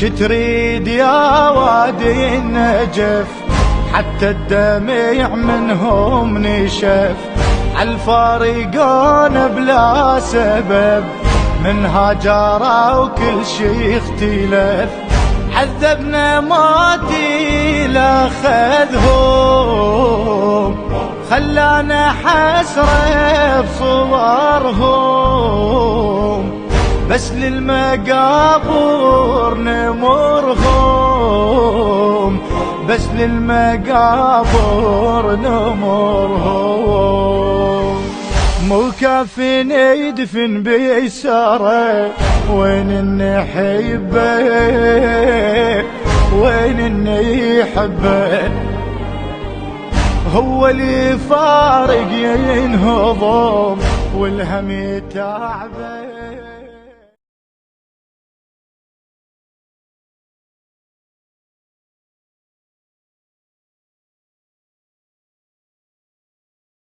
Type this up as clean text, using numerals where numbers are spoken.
شتريد يا وادي النجف حتى الدمع منهم نشف، عالفارقون بلا سبب من هاجر وكل شي اختلف، عذبنا ماتي لاخذهم خلانا حسرة بصورهم، بس للمقابر نمرهم، بس للمقابر نمرهم. مو كافين يدفن بيساره وين النحبه، وين اللي يحبه، هو اللي فارق ينهضم والهم يتعبه.